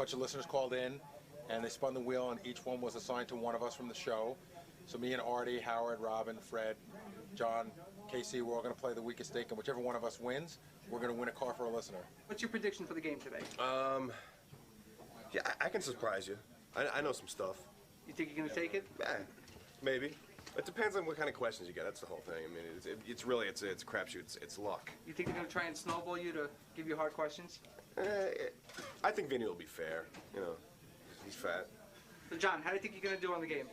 bunch of listeners called in, and they spun the wheel, and each one was assigned to one of us from the show. So me and Artie, Howard, Robin, Fred, John, Casey, we're all going to play the weakest Dink, and whichever one of us wins, we're going to win a car for a listener. What's your prediction for the game today? Yeah, I can surprise you. I know some stuff. You think you're going to take it? Yeah, maybe. It depends on what kind of questions you get. That's the whole thing. I mean, it's really a crapshoot. It's luck. You think they're going to try and snowball you to give you hard questions? I think Vinny will be fair. You know, he's fat. So, John, how do you think you're going to do on the game?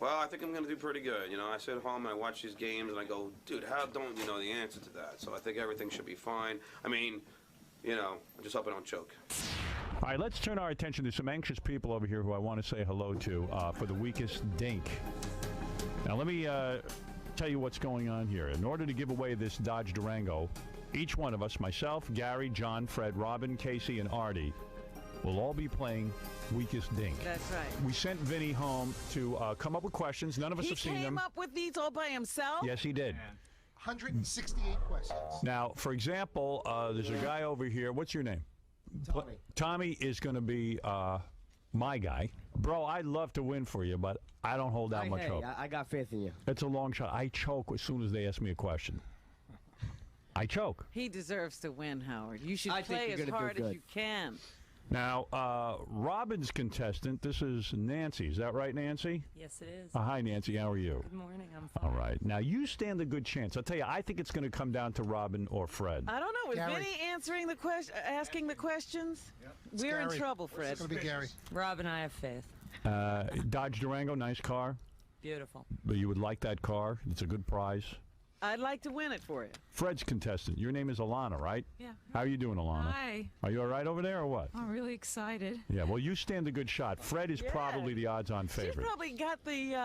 Well, I think I'm going to do pretty good. You know, I sit at home and I watch these games and I go, dude, how don't you know the answer to that? So I think everything should be fine. I mean, you know, I just hope I don't choke. All right, let's turn our attention to some anxious people over here who I want to say hello to for the weakest Dink. Now, let me tell you what's going on here. In order to give away this Dodge Durango, each one of us, myself, Gary, John, Fred, Robin, Casey, and Artie, will all be playing weakest Dink. That's right. We sent Vinny home to come up with questions. None of us have seen them. He came up with these all by himself? Yes, he did. 168 questions. Now, for example, there's a guy over here. What's your name? Tommy. Tommy is going to be my guy. Bro, I'd love to win for you, but I don't hold out much hope. I got faith in you. It's a long shot. I choke as soon as they ask me a question. I choke. He deserves to win, Howard. You should I think play you're as gonna do hard as good. you can. Now, Robin's contestant, this is Nancy. Is that right, Nancy? Yes, it is. Hi, Nancy. How are you? Good morning. I'm fine. All right. Now, you stand a good chance. I'll tell you, I think it's going to come down to Robin or Fred. I don't know. Was Gary. Vinny answering the asking the questions? Yep. We're Gary. in trouble, Fred. It's going to be Gary. Robin, I have faith. Dodge Durango, nice car. Beautiful. But you would like that car. It's a good prize. I'd like to win it for you. Fred's contestant. Your name is Alana, right? Yeah. How are you doing, Alana? Hi. Are you all right over there or what? I'm really excited. Yeah, well, you stand a good shot. Fred is probably the odds-on She's favorite. probably got the,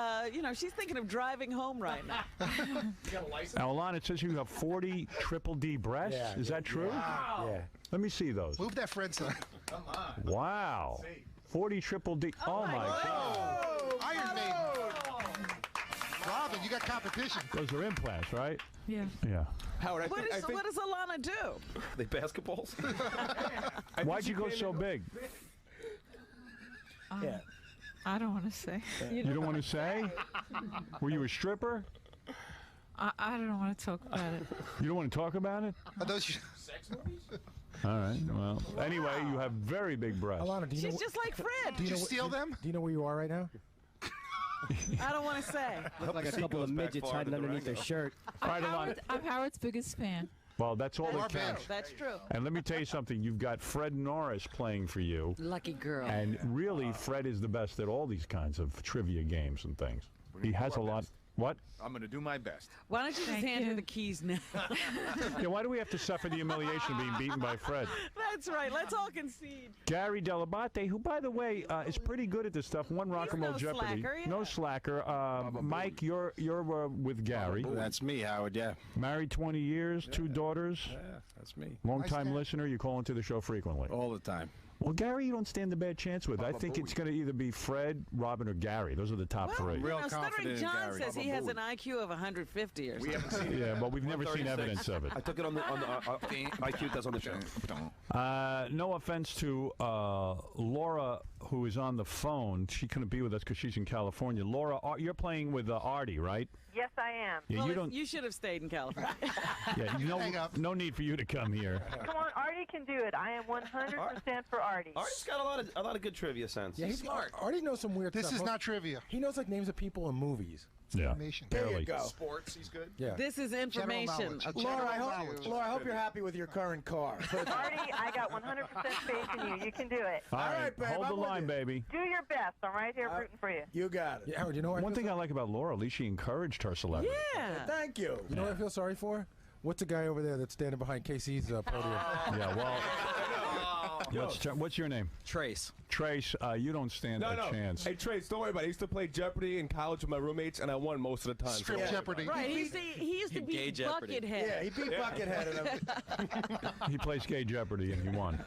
she's thinking of driving home right now. You got a license? Now, Alana, it says you have 40 triple D breasts. Yeah. Is that true? Wow. Yeah. Let me see those. Move that Fred side. Come on. Wow. 40 triple D. Oh, my God. Iron Maiden. Robin, you got competition. Those are implants, right? Yeah. Yeah. Howard, What does Alana do? they basketballs? Why'd you go so big? Yeah. I don't want to say. You don't want to say? Were you a stripper? I don't want to talk about it. You don't want to talk about it? Are those Sex movies? All right. Well, anyway, you have very big breasts. Alana, do you She's know? just like Fred. Did you steal them? Do you know where you are right now? I don't want to say. Look like a couple of midgets hiding underneath their shirt. All right, Alana. I'm Howard's biggest fan. Well, that's all that Or counts. That's true. And let me tell you something. You've got Fred Norris playing for you. Lucky girl. And really, Fred is the best at all these kinds of trivia games and things. He has a lot. What? I'm going to do my best. Why don't you just hand her the keys now? Yeah, why do we have to suffer the humiliation of being beaten by Fred? That's right. Let's all concede. Gary Delabate, who, by the way, is pretty good at this stuff. Won Rock He's and Roll no Jeopardy. slacker, yeah. No slacker. Mike, you're with Gary. That's me, Howard, yeah. Married 20 years, 2 daughters. Yeah, that's me. Long-time Nice. listener. You call into the show frequently. All the time. Well, Gary, you don't stand a bad chance with. I think it's going to either be Fred, Robin, or Gary. Those are the top Well, three. Real Stuttering confident in John Gary. says he has an IQ of 150 or something. Yeah, but we've never seen 136. evidence of it. I took it on the IQ test on the show. No offense to Laura, who is on the phone. She couldn't be with us because she's in California. Laura, you're playing with Artie, right? Yes, I am. Yeah, Well, you don't. you should have stayed in California. Yeah, Hang up. no need for you to come here. Come on, Artie can do it. I am 100% for Artie. Artie's got a lot of good trivia sense. Yeah, he's smart. Artie knows some weird This stuff. is not trivia. He knows like names of people in movies. Yeah, Information. There barely. you go. Sports, he's good. Yeah. This is information. knowledge. Laura, General I hope you're happy with your current car. Artie, I got 100% faith in you. You can do it. All right, babe, hold I'm the with line, you. baby. Do your best. I'm right here rooting for you. You got it. Yeah, Howard, you know what? One thing I like about Laura, at least she encouraged her celebrity. Yeah. Thank you. You know what I feel sorry for? What's the guy over there that's standing behind Casey's podium? Yeah, well, what's your name? Trace. Trace, you don't stand a chance. Hey, Trace, don't worry about it. I used to play Jeopardy in college with my roommates, and I won most of the time. Strip Jeopardy. Right. He used to be Buckethead. Yeah, he beat Buckethead. He plays Gay Jeopardy, and he won.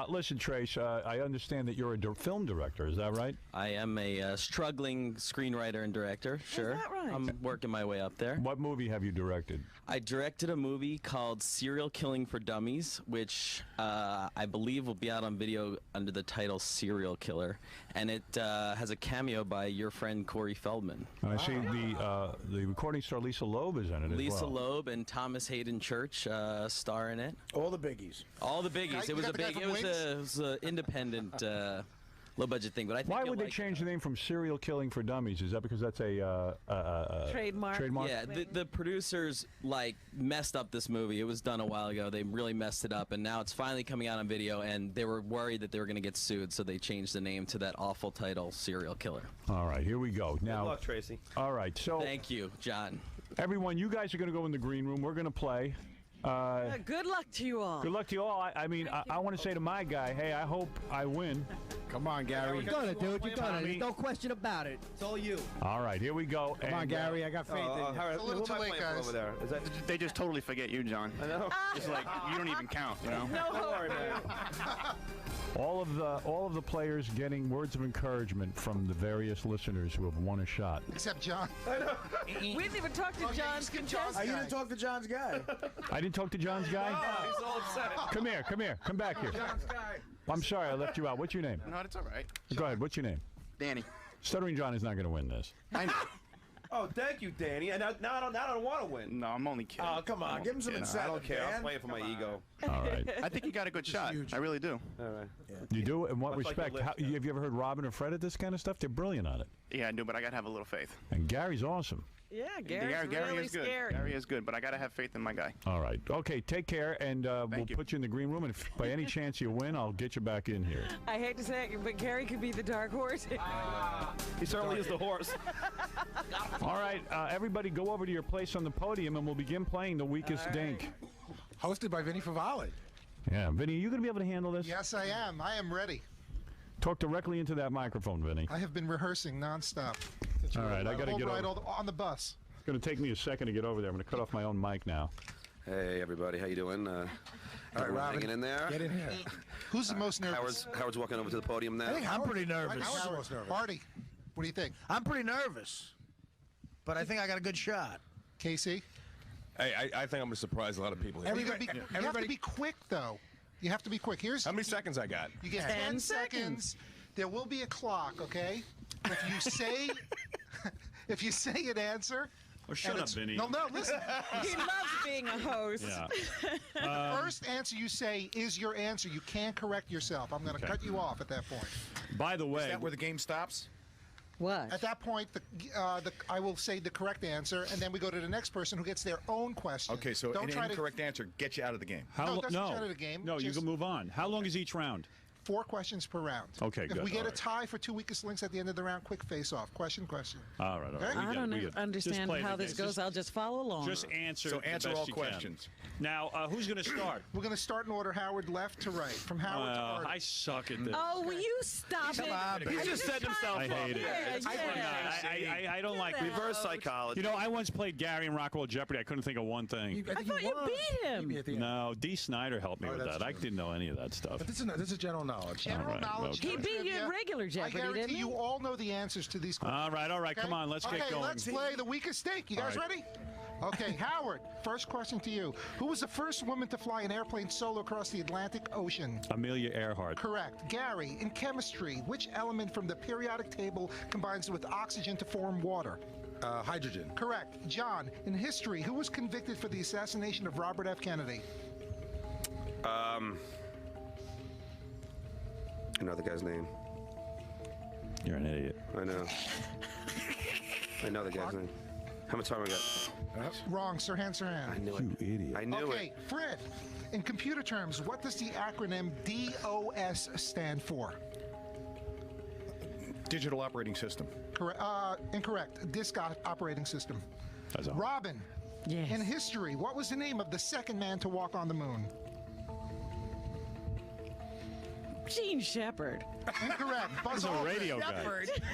Listen, Trace, I understand that you're a film director. Is that right? I am a struggling screenwriter and director, sure. Is that right? I'm working my way up there. What movie have you directed? I directed a movie called Serial Killing for Dummies, which I believe will be out on video under the title Serial Killer, and it has a cameo by your friend Corey Feldman. I see the recording star Lisa Loeb is in it Lisa as well. Loeb and Thomas Hayden Church star in it. All the biggies. All the biggies. It was a big. It was a independent. Low-budget thing, but I think Why would they change the name from Serial Killing for Dummies? Is that because that's a trademark? Yeah, the producers messed up this movie. It was done a while ago. They really messed it up, and now it's finally coming out on video. And they were worried that they were going to get sued, so they changed the name to that awful title, Serial Killer. All right, here we go. Now, Good luck, Tracy. All right, so thank you, John. Everyone, you guys are going to go in the green room. We're going to play. Good luck to you all. Good luck to you all. I want to say to my guy, hey, I hope I win. Come on, Gary. You're gonna, dude. You're gonna. There's no question about it. It's all you. All right, here we go. Come on, Gary. I got faith in you. It's a little too late, guys. Over there? Is that, They just totally forget you, John. I know. It's like you don't even count, you know? No Don't worry, man. All of the players getting words of encouragement from the various listeners who have won a shot. Except John. We didn't even talk to John's contestant. You didn't talk to John's guy. I didn't talk to John's guy? He's all upset. Come here. Come back here. John's guy. I'm sorry, I left you out. What's your name? No, it's all right. Go ahead. What's your name? Danny. Stuttering John is not going to win this. I know. Oh, thank you, Danny. And now I don't want to win. No, I'm only kidding. Oh, come on. Give him some I incentive, don't care. man. I'll play it for my ego. All right. I think you got a good shot. huge. I really do. All right. You do? In what Much like respect? the lift, Have you ever heard Robin or Fred at this kind of stuff? They're brilliant on it. Yeah, I do, but I gotta have a little faith. And Gary's awesome. Yeah, Gary's Gary really is good. scary. Gary is good, but I gotta have faith in my guy. All right. Okay, take care, and we'll you. put you in the green room, and if by any chance you win, I'll get you back in here. I hate to say it, but Gary could be the dark horse. He certainly is the horse. All right, everybody go over to your place on the podium, and we'll begin playing the weakest dink. Hosted by Vinny Favale. Yeah, Vinny, are you going to be able to handle this? Yes, I am. I am ready. Talk directly into that microphone, Vinny. I have been rehearsing nonstop. All right, I got to get over. On the bus. It's going to take me a second to get over there. I'm going to cut off my own mic now. Hey, everybody. How you doing? All right, we're hanging in there. Get in here. Who's the most nervous? Howard's walking over to the podium now. I think I'm pretty nervous. Howard's nervous. Marty, what do you think? I'm pretty nervous, but I think I got a good shot. Casey? I think I'm going to surprise a lot of people here. You have to be quick, though. You have to be quick. How many seconds I got? You get 10 seconds. There will be a clock, okay? If you say if you say an answer. Oh, shut up, Vinny. No, listen. He loves being a host. Yeah. The first answer you say is your answer. You can't correct yourself. I'm going to cut you off at that point. By the way, Is that where the game stops? What? At that point, I will say the correct answer, and then we go to the next person who gets their own question. Okay, so Don't an try to incorrect answer gets you out of the game. No, it doesn't get you out of the game. No, you Just can move on. How long is each round? 4 questions per round. Okay, if good. If we get All a right. tie for 2 weakest links at the end of the round, quick face-off. Question. All right. Okay? I don't understand how this goes. I'll just follow along. Just answer. So the answer best all you can. questions. Now, who's going to start? We're going to start in order, Howard, left to right. From Howard to Art. I suck at this. Oh, will you stop it? He just set himself up. I hate it. Yeah. I don't like Get reverse out. psychology. You know, I once played Gary in Rock and Roll Jeopardy. I couldn't think of one thing. I thought you beat him. No, Dee Snyder helped me with that. I didn't know any of that stuff. But this is general knowledge. General knowledge. okay. He beat you in regular Jeopardy, I guarantee didn't he? you all know the answers to these questions. All right. Okay? Come on, let's get going. Let's play the weakest stake. You guys All right. ready? Okay, Howard, first question to you. Who was the first woman to fly an airplane solo across the Atlantic Ocean? Amelia Earhart. Correct. Gary, in chemistry, which element from the periodic table combines with oxygen to form water? Hydrogen. Correct. John, in history, who was convicted for the assassination of Robert F. Kennedy? I know the guy's name. You're an idiot. I know. I know the guy's name. How much time I got? Wrong, Sirhan Sirhan. I knew it. You idiot. I knew Okay, Fred, in computer terms, what does the acronym DOS stand for? Digital operating system. Incorrect. Disk operating system. That's all. Robin, Yes. in history, what was the name of the second man to walk on the moon? Gene Shepard. Incorrect. Buzz He's a Aldrin. radio guy.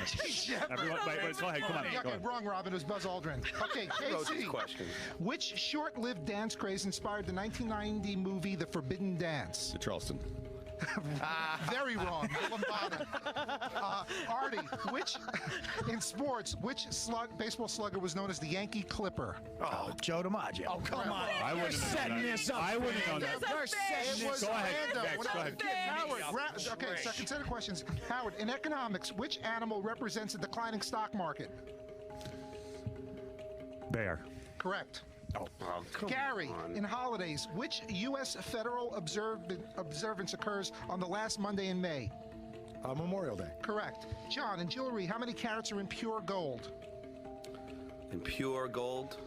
Gene Shepard. Everyone, wait, go ahead. Come on. Okay, Go ahead. wrong, Robin. It was Buzz Aldrin. Okay, Who wrote these Casey. questions? Which short-lived dance craze inspired the 1990 movie The Forbidden Dance? The Charleston. Very wrong. The Lambada. Artie, in sports, which baseball slugger was known as the Yankee Clipper? Oh, Joe DiMaggio. Oh, come on. I wouldn't have setting known that. this up. I wouldn't have known that. You're setting this Go up. ahead, Vex, go ahead. Howard, okay, second set of questions. Howard, in economics, which animal represents a declining stock market? Bear. Correct. Oh, come Gary, on. in holidays, which U.S. federal observance occurs on the last Monday in May? Memorial Day. Correct. John, in jewelry, how many carats are in pure gold? In pure gold,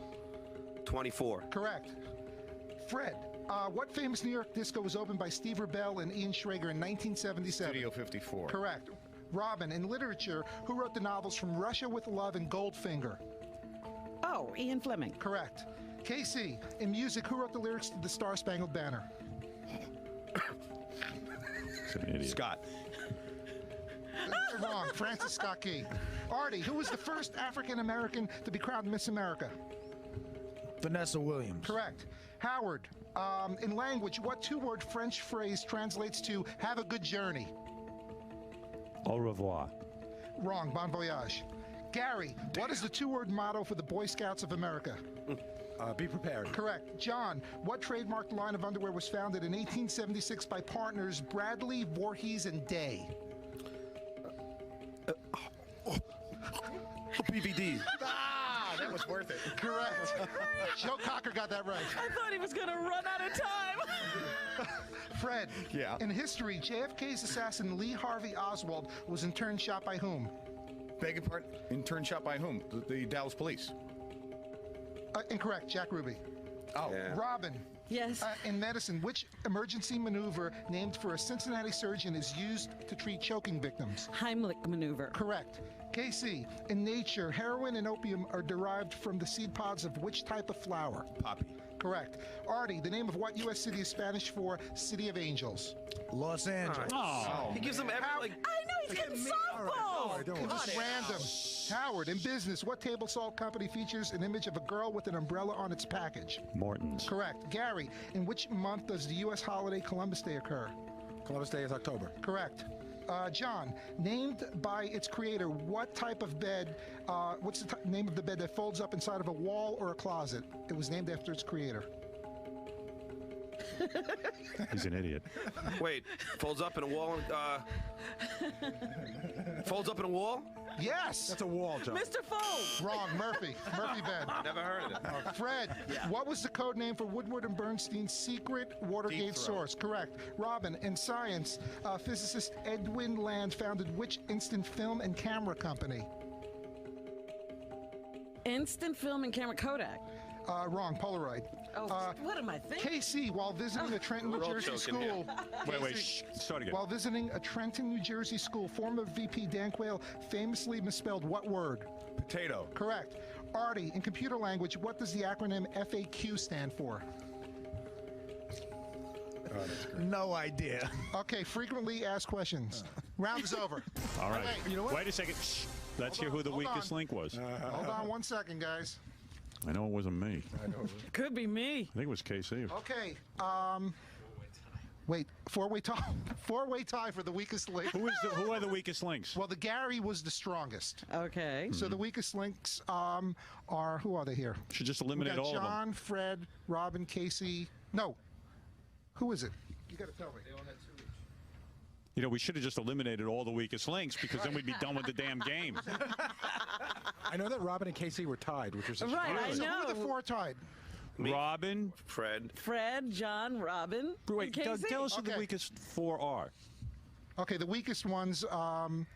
24. Correct. Fred, what famous New York disco was opened by Steve Rebell and Ian Schrager in 1977? Studio 54. Correct. Robin, in literature, who wrote the novels From Russia with Love and Goldfinger? Oh, Ian Fleming. Correct. Casey, in music, who wrote the lyrics to the Star Spangled Banner? He's an idiot. Scott. Wrong. Francis Scott Key. Artie, who was the first African American to be crowned Miss America? Vanessa Williams. Correct. Howard, in language, what two-word French phrase translates to "have a good journey"? Au revoir. Wrong. Bon voyage. Gary, what is the two-word motto for the Boy Scouts of America? Be prepared. Correct. John, what trademarked line of underwear was founded in 1876 by partners Bradley, Voorhees, and Day? BVD. That was worth it. Correct. Joe Cocker got that right. I thought he was going to run out of time. Fred, Yeah. in history, JFK's assassin Lee Harvey Oswald was in turn shot by whom? Beg your pardon? In turn shot by whom? The Dallas Police. Incorrect. Jack Ruby. Oh. Yeah. Robin. Yes. In medicine, which emergency maneuver named for a Cincinnati surgeon is used to treat choking victims? Heimlich maneuver. Correct. KC, in nature, heroin and opium are derived from the seed pods of which type of flower? Poppy. Correct. Artie, the name of what U.S. city is Spanish for City of Angels? Los Angeles. Oh. He gives them every, like, I know he's getting softball. It was random. Howard, in business, what table salt company features an image of a girl with an umbrella on its package? Morton's. Correct. Gary, in which month does the U.S. holiday Columbus Day occur? Columbus Day is October. Correct. John, named by its creator, what type of bed, what's the name of the bed that folds up inside of a wall or a closet? It was named after its creator. He's an idiot. wait, folds up in a wall. Folds up in a wall? Yes. That's a wall, John. Mr. Fold. Wrong. Murphy. Murphy bed. Never heard of it. Fred, what was the code name for Woodward and Bernstein's secret Watergate source? Correct. Robin, in science, physicist Edwin Land founded which instant film and camera company? Instant film and camera Kodak. Wrong. Polaroid. Oh, what am I thinking? KC, while visiting a Trenton, New We're all Jersey choking here. school. Wait, KC, start again. While visiting a Trenton, New Jersey school, former VP Dan Quayle famously misspelled what word? Potato. Correct. Artie, in computer language, what does the acronym FAQ stand for? No idea. Okay, frequently asked questions. Round is over. All right. Wait, you know what? Wait a second. Shh. Let's hear who the Hold weakest on. link was. Hold on 1 second, guys. I know it wasn't me. Could be me. I think it was KC. Okay. Wait, four-way tie for the weakest link. Who are the weakest links? Well, the Gary was the strongest. Okay. So the weakest links are, who are they here? Should just We eliminate got all of them. John, Fred, Robin, Casey. No. Who is it? You got to tell me. You know, we should have just eliminated all the weakest links because then we'd be done with the damn game. I know that Robin and Casey were tied, which was Right, I So who are know. the four tied? Robin. Fred. Fred, John, Robin. Wait, and Casey. tell us who the Okay. weakest four are. Okay, the weakest ones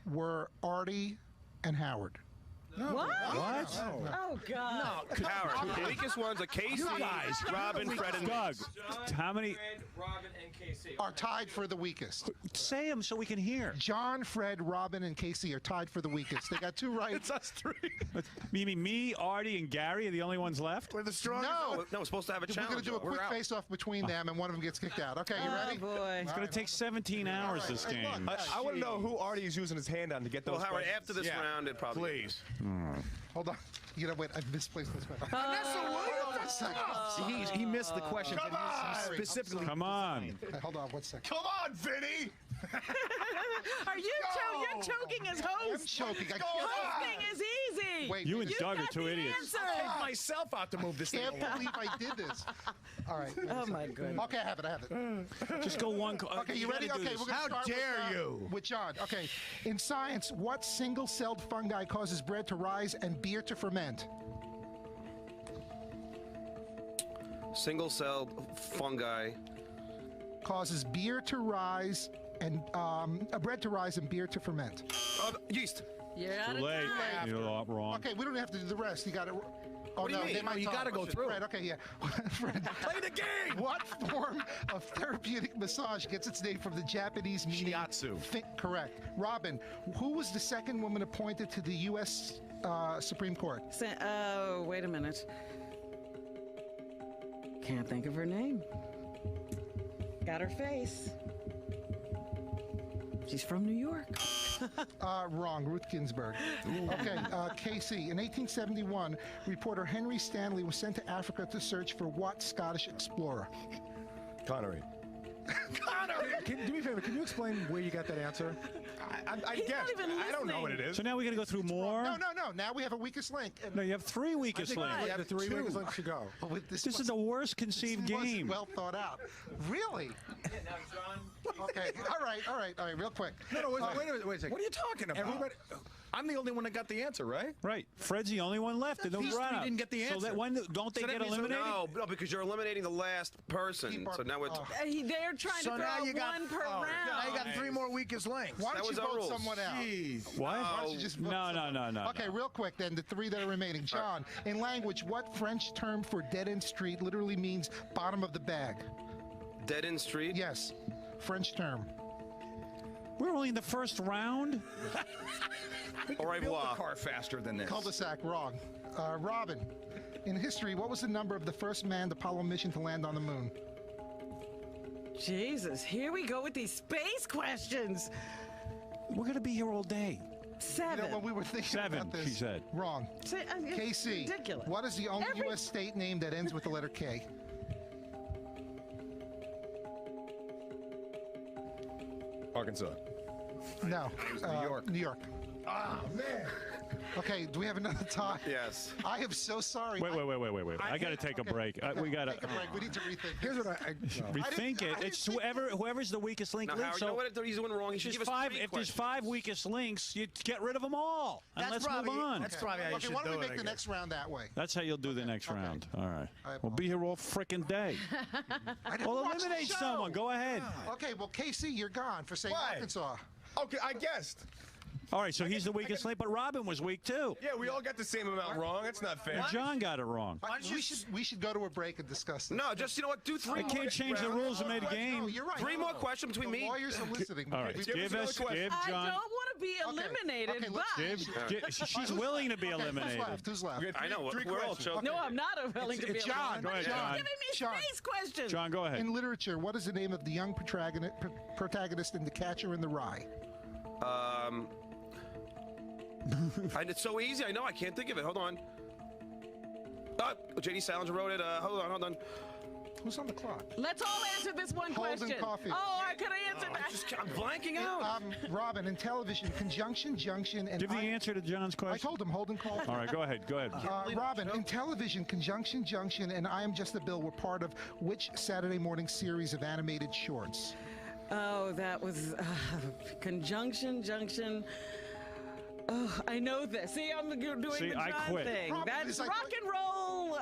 were Artie and Howard. What? What? Oh, God. Howard. The weakest ones are Casey, Robin, Fred, and Doug, how many Robin, and Casey. Are tied for the weakest. say them so we can hear? John, Fred, Robin, and Casey are tied for the weakest. They got 2 right. It's us three. You mean me, Artie, and Gary are the only ones left? We're the strongest. No. No, we're supposed to have a We're challenge. going to do a though. quick face-off between them, and one of them gets kicked out. Okay, you ready? Oh, boy. It's going to take 17 hours, right. this Hey, look, game. I want to know who Artie is using his hand on to get those Well, Howard, questions. after this Yeah. round, it probably. Please. Hold on. You know, wait, I've misplaced this question. He missed the question. Come on! Specifically. Come on. Hey, hold on 1 second. Come on, Vinny! Are you two? You're You're choking as host. I'm choking. Hosting is easy. Wait, You and You've Doug are got two the idiots. answer. I'll take myself out to move this thing Can't along. believe I did this. All right. Oh, my goodness. Okay, I have it. Just go one. Okay, you ready? Okay, we're How gonna start dare with, you? with John. Okay, in science, what single-celled fungi causes bread to rise and beer to ferment? Single-celled fungi. Causes beer to rise and bread to rise and beer to ferment. Yeast. You're out Too of late. time. You're wrong. Okay, we don't have to do the rest. You got it. Oh What do you no, mean? they might You talk. gotta go through. Fred, okay, yeah. Fred, Play the game! what form of therapeutic massage gets its name from the Japanese meaning? Shiatsu. Correct. Robin, who was the second woman appointed to the U.S. Supreme Court? Oh, wait a minute. Can't think of her name. Got her face. She's from New York. Wrong. Ruth Ginsburg. Okay, KC. In 1871, reporter Henry Stanley was sent to Africa to search for what Scottish explorer? Connery. Do me a favor. Can you explain where you got that answer? I He's guess. not even I don't know what it listening. is. So now we got to go through more. No. Now we have a weakest link. And No, you have three weakest links. We have the three weakest links to go. with This is the worst conceived wasn't game. well thought out. Really? Okay. All right. Real quick. No, wait Uh, a second. What are you talking about? Everybody, I'm the only one that got the answer, right? Right. Fred's the only one left in the These three round. didn't get the So that answer. one, don't they So that get means- eliminated? No, because you're eliminating the last person. So now we're. They're trying to So throw now out you got one per round. Now you got three more weakest links. Why That don't was you our vote rules. someone out? Jeez. What? Why don't you just vote No. Okay, real quick then, the three that are remaining. John, in language, what French term for dead-end street literally means bottom of the bag? Dead End Street? Yes, French term. We're only in the first round. Au Build revoir. the car faster than this. Cul-de-sac, wrong. Robin, in history, what was the number of the first manned Apollo mission to land on the moon? Jesus, here we go with these space questions. We're gonna be here all day. You know, 7. when we were thinking Seven, about this, she said. Wrong. It's KC, ridiculous. what is the only Every- U.S. state name that ends with the letter K? Arkansas. No. New York. New York. Ah, man. Okay, do we have another tie? Yes. I am so sorry. Wait. I got to take a break. We got to Take a break. We need to rethink. here's what I rethink it. It's whoever's the weakest link. Now, Howard, you know what he's doing wrong? He should give us five. three If there's questions. 5 weakest links, you get rid of them all, and let's move on. That's probably how you Okay, should why do don't we it. make the next round that way? That's how you'll do the next round. All right. I We'll be here all frickin' day. I didn't Well, watch the eliminate show. someone. Go ahead. Okay, well, KC, you're gone for saying Why? Arkansas. Okay, I guessed. All right, so he's the weakest link, but Robin was weak too. Yeah, we all got the same amount wrong. That's not fair. And John got it wrong. We should go to a break and discuss this. No, just, you know what? Do three I can't change the rules and made a No, game. you're right. Three No, more no. questions between The me. lawyers are listening. All right, give another us, question. give I John. don't want to be eliminated, Okay, but let's She's willing to be Okay, eliminated. Who's left? I know. Three We're all questions. choking. no, I'm not willing to be it's John. eliminated. Go ahead, You're John. giving me John. space questions. John, go ahead. In literature, what is the name of the young protagonist in The Catcher in the Rye? And it's so easy. I know. I can't think of it. Hold on. J.D. Salinger wrote it. Hold on. Who's on the clock? Let's all answer this one Holden question. Caulfield. Oh, I could have answered that. I'm blanking out. Robin, in television, conjunction, junction, and Give the answer to John's I question. told him Holden Caulfield. All right, go ahead. Robin, in television, Conjunction Junction and I Am Just a Bill were part of which Saturday morning series of animated shorts? Oh, that was conjunction, junction. Oh, I know this. See, I'm doing See, the I John quit. thing. Problem That's is I rock and roll,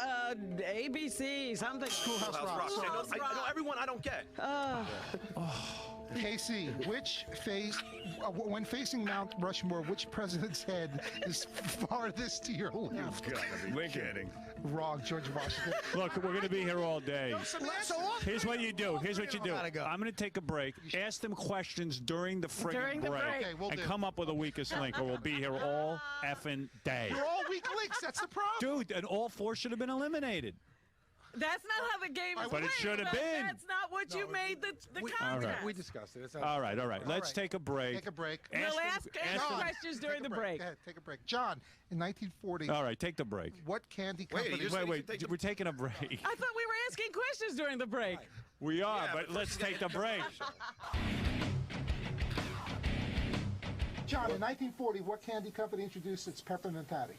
ABC, something. Schoolhouse Rock. I know everyone I don't get. KC, when facing Mount Rushmore, which president's head is farthest to your left? Lincoln. Wrong, George Washington. Look, we're going to be here all day. Here's what you do. Here's what you do. gotta go. I'm going to take a break. Ask them questions during the friggin' During the break. Okay, we'll and do. come up with a weakest link, or we'll be here all effing day. You're all weak links. That's the problem. Dude, and all 4 should have been eliminated. That's not how the game is But it played. should have been. That's not what you made the All contest. right. We discussed it. It's not- All right. Let's take a break. Take a break. We'll ask John, questions during take the a break. Go ahead, take a break. John, in 1940, All right, take the break. what candy Wait, company? you just- Wait. We're taking a break. I thought we were asking questions during the break. We are, Yeah, but but let's take the break. John, in 1940, what candy company introduced its peppermint patty?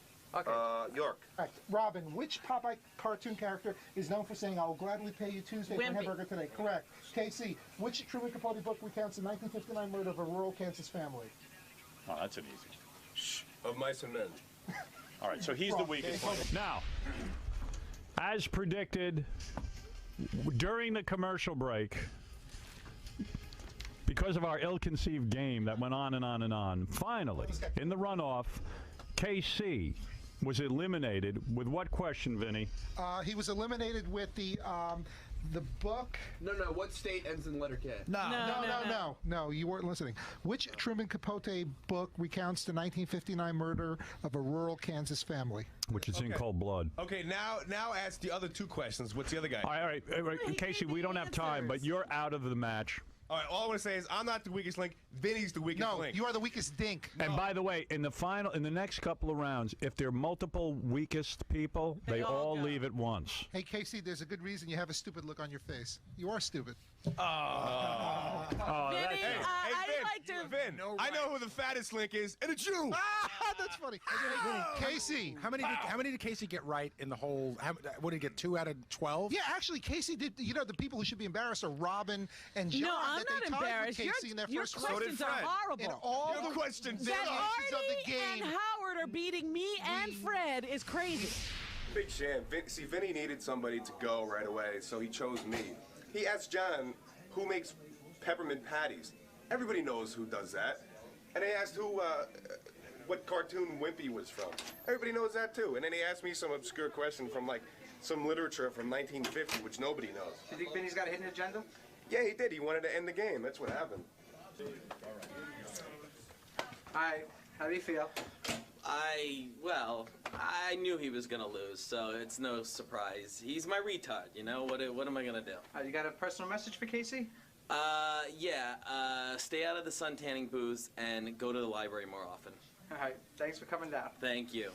York. Correct. Robin, which Popeye cartoon character is known for saying, "I will gladly pay you Tuesday for a Wimpy. hamburger today"? Correct. Casey, which Truman Capote book recounts the 1959 murder of a rural Kansas family? Oh, that's an easy. Of Mice and Men. All right, so he's the weakest one. Now, as predicted during the commercial break, because of our ill-conceived game that went on and on and on, finally, in the runoff, KC was eliminated with what question, Vinny? He was eliminated with the book. No, what state ends in letter K? No, you weren't listening. Which Truman Capote book recounts the 1959 murder of a rural Kansas family? Which is in Cold Blood. Okay, now ask the other two questions. What's the other guy? All right, Casey, we don't have time, but you're out of the match. All right, all I want to say is I'm not the weakest link. Vinny's the weakest link. You are the weakest dink. And by the way, in the next couple of rounds, if there are multiple weakest people, they all leave at once. Hey, Casey, there's a good reason you have a stupid look on your face. You are stupid. Vinny, I'd like to. Vin, I know who the fattest link is, and it's you. That's funny. Casey, how many did Casey get right in the whole? What did he get? 2 out of 12? Yeah, actually, Casey did. You know, the people who should be embarrassed are Robin and John. No, I'm that they not tied embarrassed. with Casey in their Your first questions round. are horrible. In all Your the questions That variations of Artie the game. and Howard are beating me and Fred is crazy. Big sham. See, Vinny needed somebody to go right away, so he chose me. He asked John, who makes peppermint patties? Everybody knows who does that. And he asked what cartoon Wimpy was from. Everybody knows that too. And then he asked me some obscure question from like some literature from 1950, which nobody knows. Do you think Vinny's got a hidden agenda? Yeah, he did. He wanted to end the game. That's what happened. All right, how do you feel? I knew he was gonna lose, so it's no surprise. He's my retard, you know? What am I gonna do? You got a personal message for Casey? Stay out of the sun tanning booths and go to the library more often. All right, thanks for coming down. Thank you.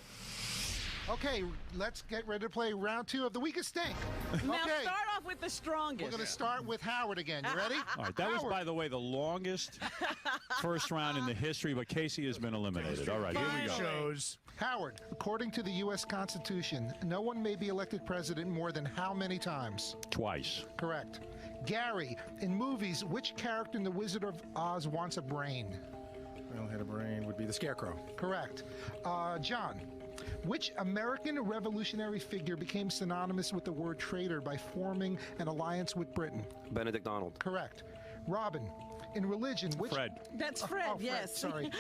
Okay, let's get ready to play round 2 of the weakest stink. Now Okay, start off with the strongest. we're going to start with Howard again. You ready? All right, that was, Howard. by the way, the longest first round in the history, but Casey has been eliminated. All right, here we go. Howard, according to the U.S. Constitution, no one may be elected president more than how many times? Twice. Correct. Gary, in movies, which character in The Wizard of Oz wants a brain? I only had a brain. Would be the Scarecrow. Correct. John, which American revolutionary figure became synonymous with the word traitor by forming an alliance with Britain? Benedict Arnold. Correct. Robin, in religion, which... Fred. That's Fred, Fred, yes. Sorry.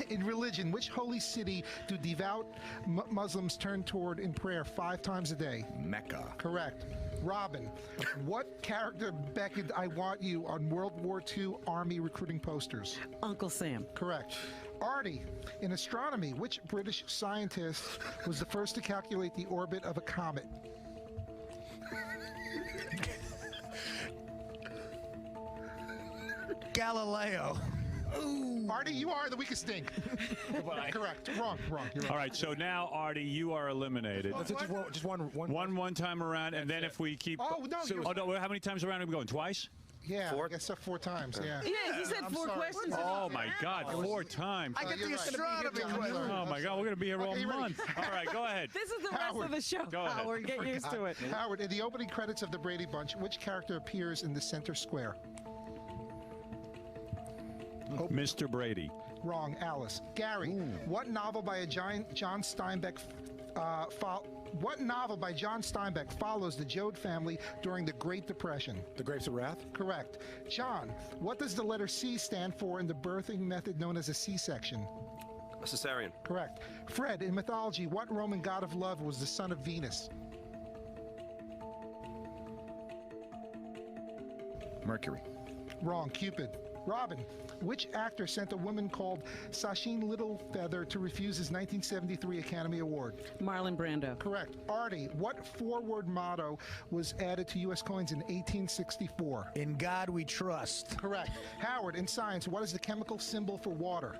In religion, which holy city do devout Muslims turn toward in prayer 5 times a day? Mecca. Correct. Robin, what character beckoned "I want you" on World War II Army recruiting posters? Uncle Sam. Correct. Artie, in astronomy, which British scientist was the first to calculate the orbit of a comet? Galileo. Ooh. Artie, you are the weakest dink. Correct. Wrong. You're wrong. All right, so now, Artie, you are eliminated. Just one time around, and then if we keep... Oh, no. no, how many times around are we going? Twice? Yeah, 4? I guess so 4 times, yeah. Yeah, he said I'm 4 sorry. questions. Oh, my God, 4 times. I get the you're right. astronomy I'm question. sorry. Oh, my God, we're going to be here all you ready? month. All right, go ahead. This is the rest Howard. of the show. Go ahead. Howard, get used to it. Howard, in the opening credits of The Brady Bunch, which character appears in the center square? Mr. Brady. Wrong, Alice. Gary, what novel by a John Steinbeck follows the Joad family during the Great Depression? The Grapes of Wrath? Correct. John, what does the letter C stand for in the birthing method known as a C-section? A cesarean. Correct. Fred, in mythology, what Roman god of love was the son of Venus? Mercury. Wrong, Cupid. Robin, which actor sent a woman called Sacheen Littlefeather to refuse his 1973 Academy Award? Marlon Brando. Correct. Artie, what 4-word motto was added to U.S. coins in 1864? In God we trust. Correct. Howard, in science, what is the chemical symbol for water?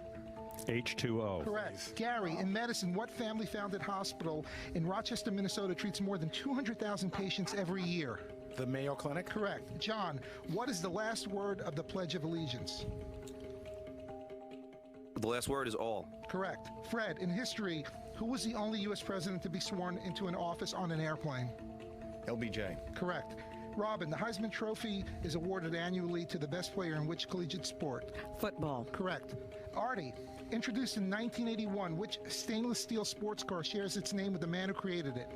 H2O. Correct. Gary, in medicine, what family-founded hospital in Rochester, Minnesota treats more than 200,000 patients every year? The Mayo Clinic? Correct. John, what is the last word of the Pledge of Allegiance? The last word is all. Correct. Fred, in history, who was the only U.S. president to be sworn into an office on an airplane? LBJ. Correct. Robin, the Heisman Trophy is awarded annually to the best player in which collegiate sport? Football. Correct. Artie, introduced in 1981, which stainless steel sports car shares its name with the man who created it?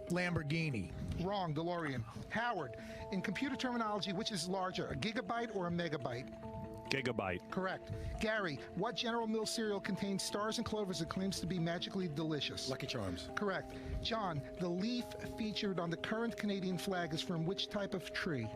Lamborghini. Wrong, DeLorean. Howard, in computer terminology, which is larger, a gigabyte or a megabyte? Gigabyte. Correct. Gary, what General Mills cereal contains stars and clovers and claims to be magically delicious? Lucky Charms. Correct. John, the leaf featured on the current Canadian flag is from which type of tree?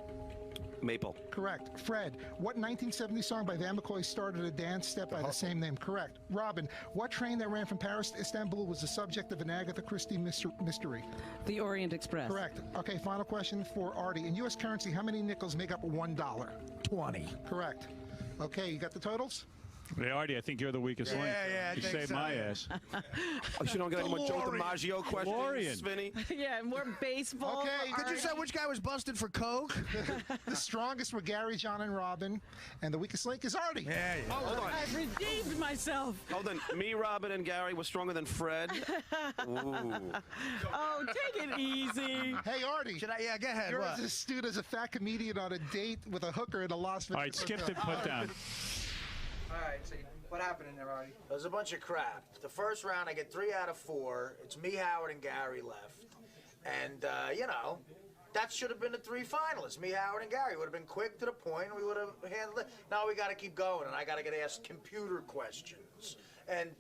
Maple. Correct. Fred, what 1970 song by Van McCoy started a dance step by the same name? Correct. Robin, what train that ran from Paris to Istanbul was the subject of an Agatha Christie mystery? The Orient Express. Correct. Okay, final question for Artie. In U.S. currency, how many nickels make up $1? 20. Correct. Okay, you got the totals? Hey, Artie, I think you're the weakest link. Yeah, I you think saved so, my yeah. ass. Oh, you don't get any more Joe DiMaggio questions, Vinny? Yeah, more baseball. Okay. Could you say which guy was busted for coke? The strongest were Gary, John, and Robin, and the weakest link is Artie. Yeah. Oh, hold on. I've redeemed myself. Hold on. Me, Robin, and Gary were stronger than Fred. Ooh. Oh, take it easy. Hey, Artie. Should I? Yeah, go ahead. You're What? as astute as a fat comedian on a date with a hooker in a Las Vegas. All right, skip the put down. All right, so what happened in there, Artie? It was a bunch of crap. The first round, I get 3 out of 4. It's me, Howard, and Gary left. And, that should have been the 3 finalists. Me, Howard, and Gary would have been quick to the point. We would have handled it. Now we got to keep going, and I got to get asked computer questions. And,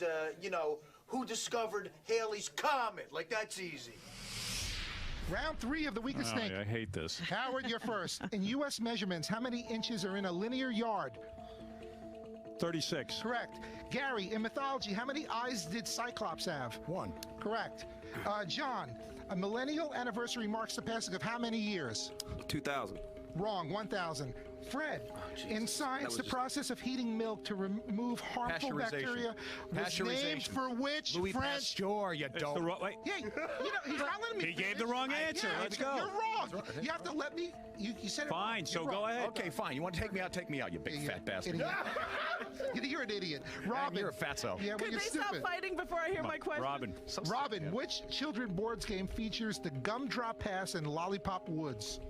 who discovered Halley's Comet? Like, that's easy. Round 3 of the weakest link. I hate this. Howard, you're first. In U.S. measurements, how many inches are in a linear yard? 36. Correct. Gary, in mythology, how many eyes did Cyclops have? 1. Correct. John, a millennial anniversary marks the passing of how many years? 2000. Wrong, 1,000. Fred, in science, the process of heating milk to remove harmful bacteria was named for which Louis French? Pasteur, you It's dope. the wrong. Wait. Yeah, he's not letting me. He gave finish. the wrong answer. Yeah, Let's go. You're wrong. You have to let me. You said it. Fine. Wrong. So You're go wrong. ahead. Okay, fine. You want to take me out? Take me out, you big fat bastard. Idiot. You're an idiot. Robin. You're a fatso. Yeah, well, Could you're they stupid. stop fighting before I hear my question? Robin. Robin, which children boards game features the Gumdrop Pass and Lollipop Woods?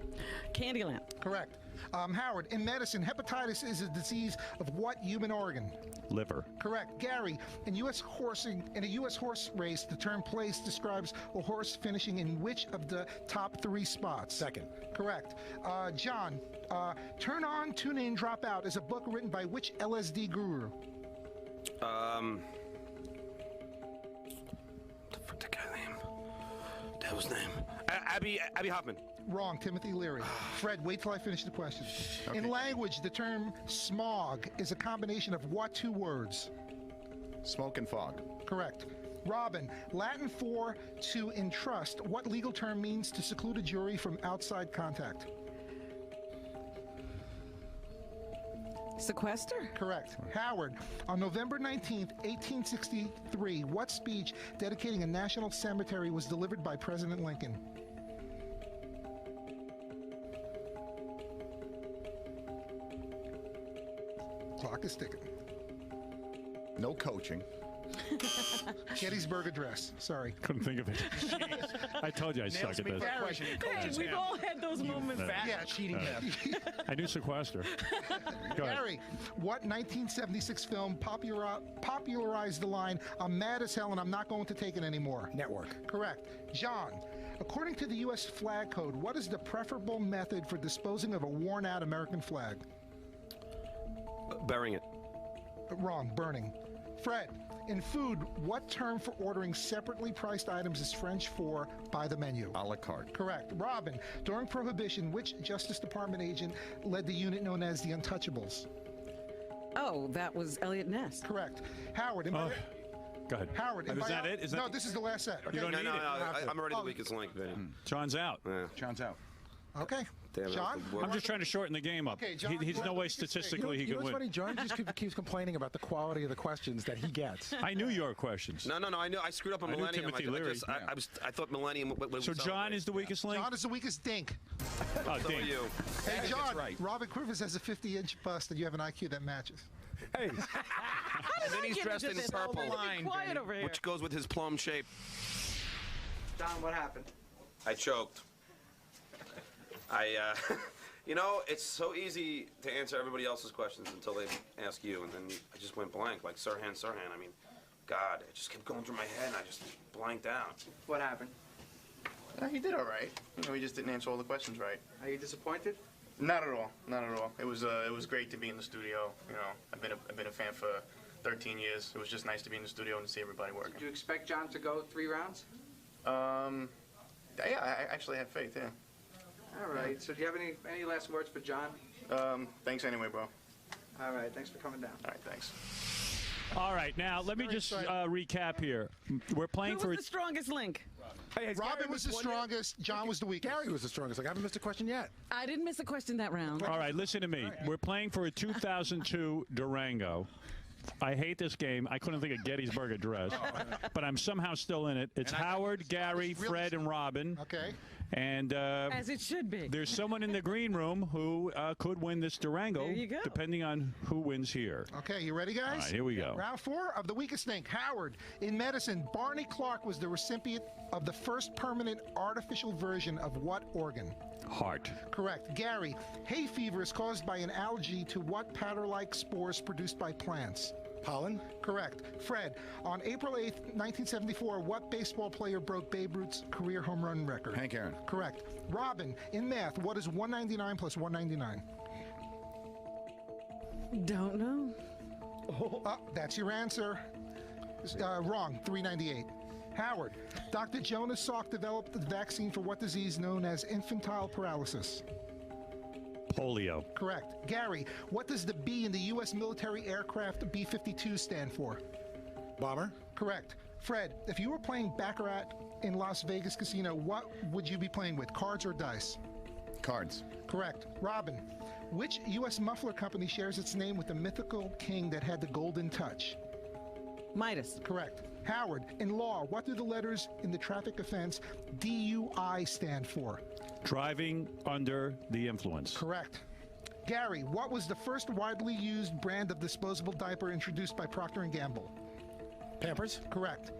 Candyland. Correct. Howard, in medicine, hepatitis is a disease of what human organ? Liver. Correct. Gary, in a U.S. horse race, the term place describes a horse finishing in which of the top 3 spots? Second. Correct. John, Turn On, Tune In, Drop Out is a book written by which LSD guru? The guy name. That was name. Abby Hoffman. Wrong, Timothy Leary. Fred, wait till I finish the question. Okay. In language, the term smog is a combination of what 2 words? Smoke and fog. Correct. Robin, Latin for to entrust. What legal term means to seclude a jury from outside contact? Sequester? Correct. Howard, on November 19th, 1863, what speech dedicating a national cemetery was delivered by President Lincoln? Clock is ticking. No coaching. Gettysburg Address. Sorry. Couldn't think of it. I told you I suck at this. Hey, we've all had those moments. Yeah, cheating. I knew sequester. Go ahead. Gary, what 1976 film popularized the line, "I'm mad as hell and I'm not going to take it anymore"? Network. Correct. John, according to the U.S. flag code, what is the preferable method for disposing of a worn-out American flag? Burying it. Wrong. Burning. Fred, in food, what term for ordering separately priced items is French for by the menu? A la carte. Correct. Robin, during Prohibition, which Justice Department agent led the unit known as the Untouchables? Oh, that was Elliot Ness. Correct. Howard, Go ahead. Howard, Is that it? Is that no, this is the last set. Okay? You don't need it. I'm already the weakest link, man. John's out. Yeah. John's out. Okay. Damn, John? I'm just trying to shorten the game up. Okay, John, He's no way statistically he You know could what's win. funny? John just keeps complaining about the quality of the questions that he gets. I knew your questions. No. I knew I screwed up on I knew Millennium. Timothy Leary. I thought Millennium. So John is the weakest link? John is the weakest dink. Oh, So Dink. are you. Hey, John, right. Robin Quivers has a 50-inch bust, and you have an IQ that matches. Hey. And then he's dressed in purple, Quiet over here. which goes with his plum shape. John, what happened? I choked. You know, it's so easy to answer everybody else's questions until they ask you, and then I just went blank, like Sirhan. I mean, God, it just kept going through my head, and I just blanked out. What happened? He did all right. You know, he just didn't answer all the questions right. Are you disappointed? Not at all. Not at all. It was great to be in the studio. You know, I've been a fan for 13 years. It was just nice to be in the studio and to see everybody working. Did you expect John to go 3 rounds? Yeah, I actually had faith. Yeah. All right. So do you have any last words for John? Thanks anyway, bro. All right. Thanks for coming down. All right. Thanks. All right, now let me just recap here. We're playing Who for was the strongest link? Hey, Robin was the strongest. John was the weakest. Gary was the strongest. Like, I haven't missed a question yet. I didn't miss a question that round. All right, listen to me. We're playing for a 2002 Durango. I hate this game. I couldn't think of Gettysburg Address, but I'm somehow still in it. It's Howard, Gary, Fred, and Robin. Okay. And as it should be. There's someone in the green room who could win this Durango, There you go. depending on who wins here. Okay, you ready, guys? All right, here we go. Round 4 of the weakest link. Howard. In medicine, Barney Clark was the recipient of the first permanent artificial version of what organ? Heart. Correct. Gary. Hay fever is caused by an allergy to what powder-like spores produced by plants? Pollen. Correct. Fred. On April 8th, 1974, what baseball player broke Babe Ruth's career home run record? Hank Aaron. Correct. Robin. In math, what is 199 plus 199? Don't know. Oh, that's your answer. Wrong. 398. Howard. Dr. Jonas Salk developed the vaccine for what disease known as infantile paralysis? Polio. Correct. Gary, what does the B in the U.S. military aircraft B-52 stand for? Bomber. Correct. Fred, if you were playing Baccarat in Las Vegas Casino, what would you be playing with, cards or dice? Cards. Correct. Robin, which U.S. muffler company shares its name with the mythical king that had the golden touch? Midas. Correct. Howard, in law, what do the letters in the traffic offense DUI stand for? Driving under the influence. Correct. Gary, what was the first widely used brand of disposable diaper introduced by Procter & Gamble? Pampers. Correct.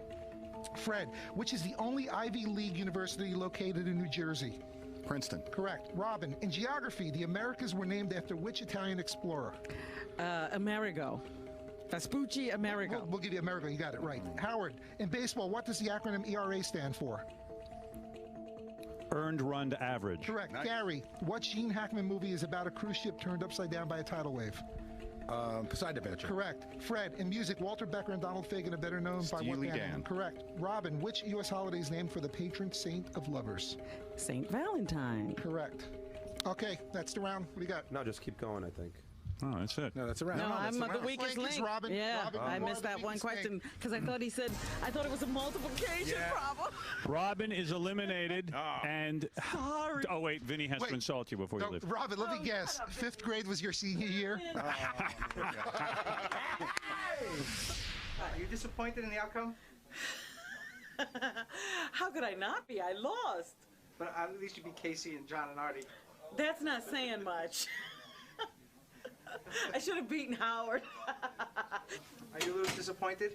Fred, which is the only Ivy League university located in New Jersey? Princeton. Correct. Robin, in geography, the Americas were named after which Italian explorer? Amerigo. Vespucci Amerigo. We'll give you Amerigo. You got it right. Howard, in baseball, what does the acronym ERA stand for? Earned run to average. Correct. Nice. Gary, what Gene Hackman movie is about a cruise ship turned upside down by a tidal wave? Poseidon Adventure. Correct. Fred, in music, Walter Becker and Donald Fagen are better known by what band? Dan. Correct. Robin, which U.S. holiday is named for the patron saint of lovers? St. Valentine. Correct. Okay, that's the round. What do you got? No, just keep going, I think. Oh, that's it. No, that's a round. No, I'm the weakest Flank is link. Robin. Yeah, Robin, I you are missed the that one weakest question because I thought he said, I thought it was a multiplication problem. Robin is eliminated, and Sorry. oh wait, Vinny has to insult you before you No, leave. Robin, let me guess. 5th grade was your senior year? Are you disappointed in the outcome? How could I not be? I lost. But at least you beat Casey and John and Artie. That's not saying much. I should have beaten Howard. Are you a little disappointed?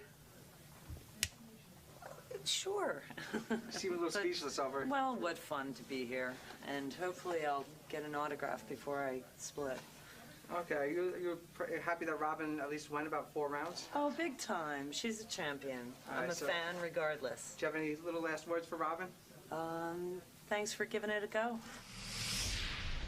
Sure. You seem a little speechless over. Well, what fun to be here. And hopefully I'll get an autograph before I split. Okay, you're happy that Robin at least went about 4 rounds? Oh, big time. She's a champion. All I'm right, a so- fan regardless. Do you have any little last words for Robin? Thanks for giving it a go.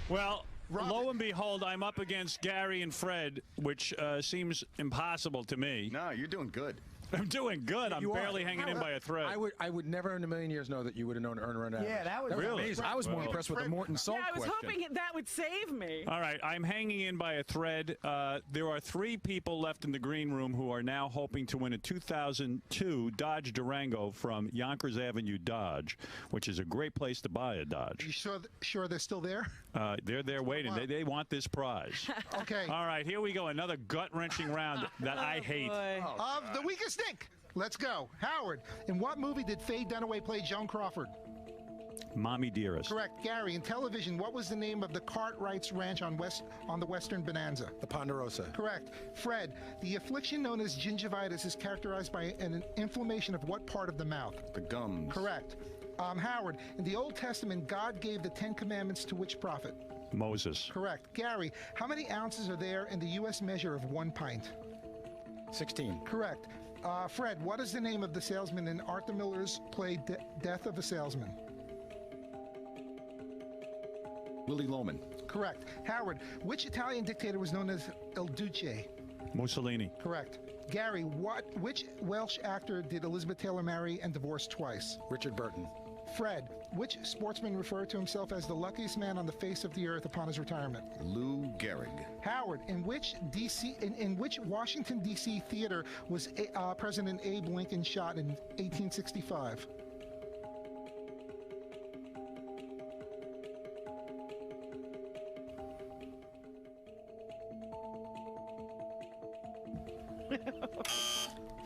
Well, lo and behold, I'm up against Gary and Fred, which seems impossible to me. No, you're doing good. I'm doing good. I'm You are. barely hanging in by a thread. I would never in a million years know that you would have known earn run average. Yeah, that was Really? amazing. I was more Well, impressed with the Morton Salt Yeah, I was question. hoping that would save me. All right, I'm hanging in by a thread. There are 3 people left in the green room who are now hoping to win a 2002 Dodge Durango from Yonkers Avenue Dodge, which is a great place to buy a Dodge. You sure they're still there? They're there waiting. They want this prize. Okay. All right, here we go. Another gut-wrenching round that I hate. Of the weakest link. Let's go. Howard, in what movie did Faye Dunaway play Joan Crawford? Mommy Dearest. Correct. Gary, in television, what was the name of the Cartwright's Ranch on the Western Bonanza? The Ponderosa. Correct. Fred, the affliction known as gingivitis is characterized by an inflammation of what part of the mouth? The gums. Correct. Howard, in the Old Testament, God gave the 10 Commandments to which prophet? Moses. Correct. Gary, how many ounces are there in the U.S. measure of 1 pint? 16. Correct. Fred, what is the name of the salesman in Arthur Miller's play Death of a Salesman? Willie Loman. Correct. Howard, which Italian dictator was known as Il Duce? Mussolini. Correct. Gary, which Welsh actor did Elizabeth Taylor marry and divorce twice? Richard Burton. Fred, which sportsman referred to himself as the luckiest man on the face of the earth upon his retirement? Lou Gehrig. Howard, in which Washington D.C. theater was President Abe Lincoln shot in 1865?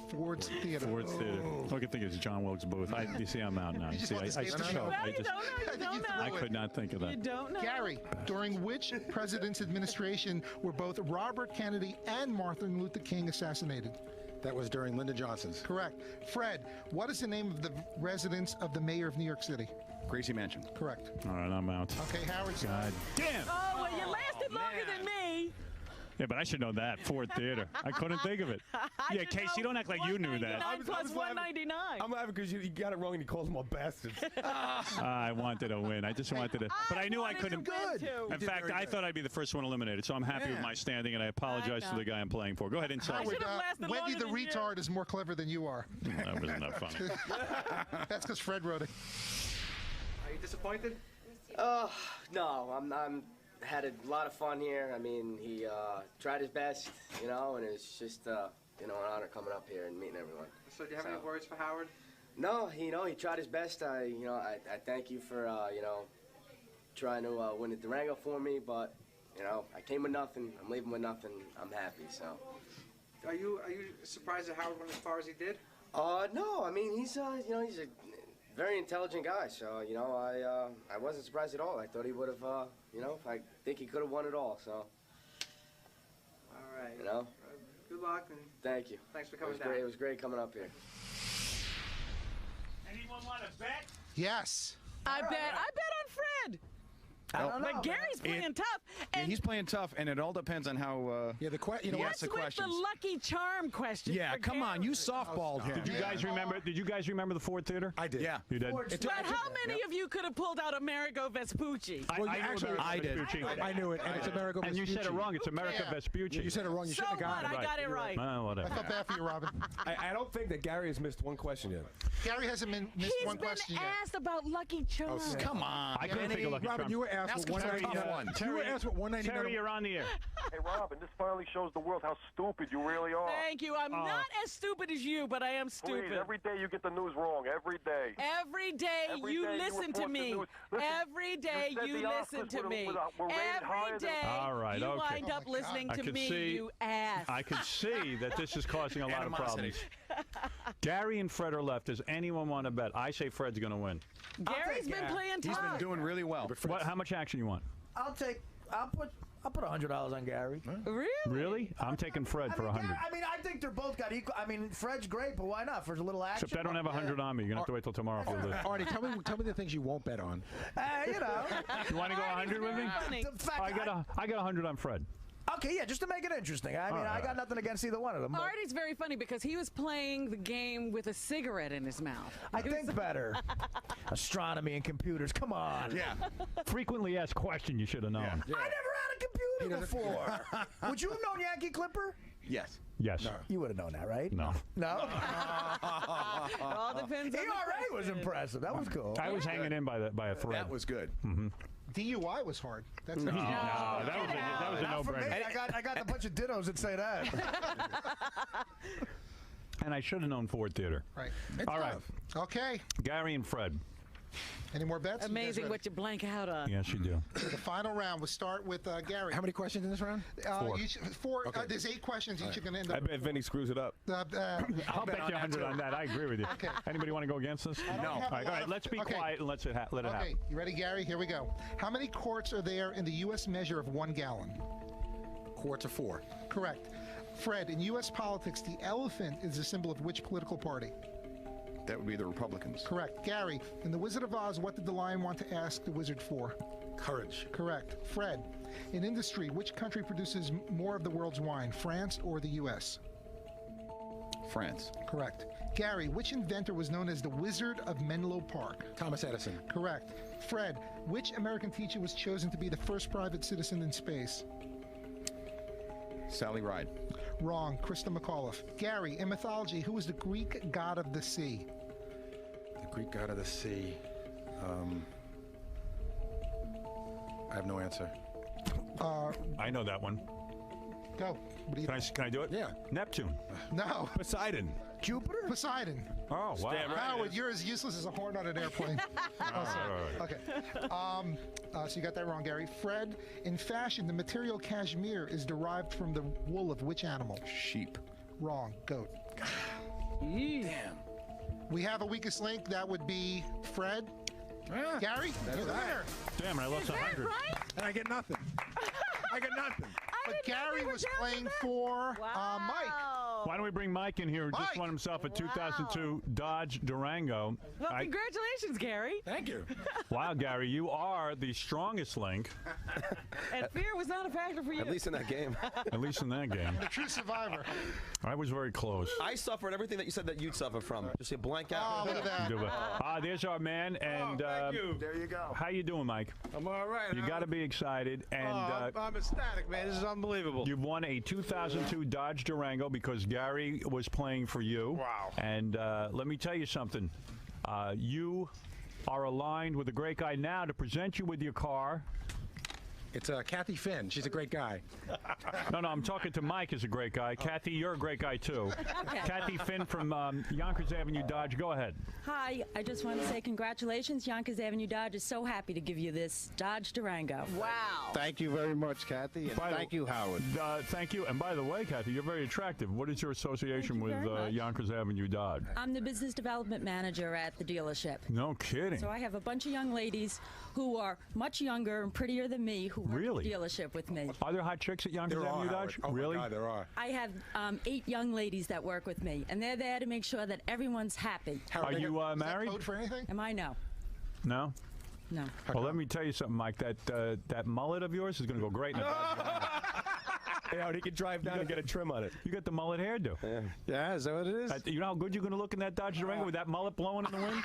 Ford's Theater. Ford's Theater. All I can think is John Wilkes Booth. You see, I'm out now. You just See, want this game to show. Well, you don't know. I could not think of that. You don't know. Gary, during which president's administration were both Robert Kennedy and Martin Luther King assassinated? That was during Lyndon Johnson's. Correct. Fred, what is the name of the residence of the mayor of New York City? Gracie Mansion. Correct. All right, I'm out. Okay, Howard. God damn. Oh, well, you lasted longer than me. Yeah, but I should know that. Ford Theater. I couldn't think of it. Yeah, Casey, don't act like you knew that. Plus 199. I'm laughing because you got it wrong and you called them all bastards. I wanted to win. I just wanted to. But I knew I couldn't. Good. In fact, I thought I'd be the first one eliminated, so I'm happy with my standing, and I apologize to the guy I'm playing for. Go ahead, insult. Howard, Wendy the retard is more clever than you are. That wasn't that funny. That's because Fred wrote it. Are you disappointed? No, I'm had a lot of fun here. I mean, he tried his best, you know, and it's just, you know, an honor coming up here and meeting everyone. So do you have any words for Howard? No, you know, he tried his best. I thank you for, you know, trying to win the Durango for me, but, you know, I came with nothing. I'm leaving with nothing. I'm happy, so. Are you surprised that Howard went as far as he did? No, I mean, he's, you know, he's a very intelligent guy, so, you know, I wasn't surprised at all. I thought he would have, you know, I think he could have won it all, so. All right. You know? Good luck. And thank you. Thanks for coming it was down. Great. It was great coming up here. Anyone want to bet? Yes. I bet on Fred. I don't But Gary's playing tough. Yeah, And he's playing tough, and it all depends on how he asks the what's with questions. the Lucky Charm question? Yeah, for come on, Gary? you softballed him. Did you guys remember? Did you guys remember the Ford Theater? I did. Yeah, you did. But how many of you could have pulled out Amerigo Vespucci? I did. I knew it, and it's Amerigo And you said it Vespucci. wrong. It's America Vespucci. You said it wrong. You So shouldn't have got what? it. I got it right. Whatever. I felt bad for you, Robin. I don't think that Gary has missed one question yet. Gary hasn't missed He's one been question yet. asked about Lucky Charm. Come on. I couldn't think of Lucky Robin, Charm. you were asked what Terry, 199. You were asked what 199. Terry, you're on the air. Hey, Robin, this finally shows the world how stupid you really are. Thank you. I'm not as stupid as you, but I am stupid. Please, every day you get the news wrong. Every day. Every day you listen to me. Every day you listen to me. Every day All right, you okay. wind up listening I to could me, see- you ass. I can see that this is causing a lot of Animosity. problems. Gary and Fred are left. Does anyone want to bet? I say Fred's going to win. Gary's been playing He's tough. been doing really well. How much action you want? I'll put $100 on Gary. Really? Really? I'm taking Fred for 100. I mean, I think they're both got equal. I mean, Fred's great, but why not? For a little action. Except I don't have 100 on me. You're going to have to wait till tomorrow for this. Artie, tell me the things you won't bet on. You know. You want to go 100 with me? The fact I got 100 on Fred. Okay, yeah, just to make it interesting. I mean, I got nothing against either one of them. but Artie's very funny because he was playing the game with a cigarette in his mouth. I think better. Astronomy and computers. Come on. Yeah. Frequently asked question you should have known. I never had a computer before. Would you have known Yankee Clipper? Yes. Yes. No. You would have known that, right? No. No? It all depends on the ERA was question. impressive. That was cool. I was hanging in by a thread. That was good. Mm-hmm. DUI was hard. That's No, that was a Not for me. no-brainer. I got a bunch of dittos that say that. And I should have known Ford Theater. Right. All right. Okay. Gary and Fred. Any more bets? You guys Amazing ready? what you blank out on. Yes, you do. So the final round. We'll start with Gary. How many questions in this round? Four. Okay. There's 8 questions. Each are going to end I up. bet Vinny screws it up. I'll bet you 100 on that. I agree with you. Okay. Anybody want to go against us? No. All right, let's be quiet and let it happen. Okay, you ready, Gary? Here we go. How many quarts are there in the U.S. measure of 1 gallon? Quarts of 4. Correct. Fred, in U.S. politics, the elephant is a symbol of which political party? That would be the Republicans. Correct. Gary, in The Wizard of Oz, what did the lion want to ask the wizard for? Courage. Correct. Fred, in industry, which country produces more of the world's wine, France or the U.S.? France. Correct. Gary, which inventor was known as the Wizard of Menlo Park? Thomas Edison. Correct. Fred, which American teacher was chosen to be the first private citizen in space? Sally Ride. Wrong. Krista McAuliffe. Gary, in mythology, who was the Greek god of the sea? The Greek god of the sea. I have no answer. I know that one. Go. What do you Can I do it? Yeah. Neptune. No. Poseidon. Jupiter? Poseidon. Oh, wow. Howard, you're as useless as a horn on an airplane. Okay. So you got that wrong, Gary. Fred, in fashion, the material cashmere is derived from the wool of which animal? Sheep. Wrong. Goat. Damn. We have a weakest link. That would be Fred. Gary, you're there. Damn, I lost 100. And I get nothing. I get nothing. But Gary was playing for Mike. Why don't we bring Mike in here who just Mike. won himself a 2002 Dodge Durango. Well, congratulations, Gary. Thank you. Wow, Gary, you are the strongest link. And fear was not a factor for you. At least in that game. At least in that game. The true survivor. I was very close. I suffered everything that you said that you'd suffer from. Just a blank out. Oh, look at that. There's our man. And thank you. There you go. how you doing, Mike? I'm all right. You got to be excited. And I'm ecstatic, man. This is unbelievable. you've won a 2002 Dodge Durango because Gary was playing for you. Wow. And let me tell you something. You are aligned with a great guy now to present you with your car. It's Kathy Finn. She's a great guy. No, I'm talking to Mike is a great guy. Kathy, you're a great guy, too. Okay. Kathy Finn from Yonkers Avenue Dodge. Go ahead. Hi, I just want to say congratulations. Yonkers Avenue Dodge is so happy to give you this Dodge Durango. Wow. Thank you very much, Kathy, and thank you, Howard. Thank you. And by the way, Kathy, you're very attractive. What is your association with very much. Yonkers Avenue Dodge? I'm the business development manager at the dealership. No kidding. So I have a bunch of young ladies who are much younger and prettier than me who work at the dealership with me. Are there hot chicks at Yonkers There are, Avenue Howard. Dodge? Oh, my really? God, there are. I have 8 young ladies that work with me, and they're there to make sure that everyone's happy. Are you married? Code for anything? Am I? No. No? No. Well, let me tell you something, Mike. That mullet of yours is going to go great in a Dodge Durango. Yeah, he could drive down and get a trim on it. You got the mullet hairdo. Yeah, is that what it is? You know how good you're going to look in that Dodge Durango with that mullet blowing in the wind?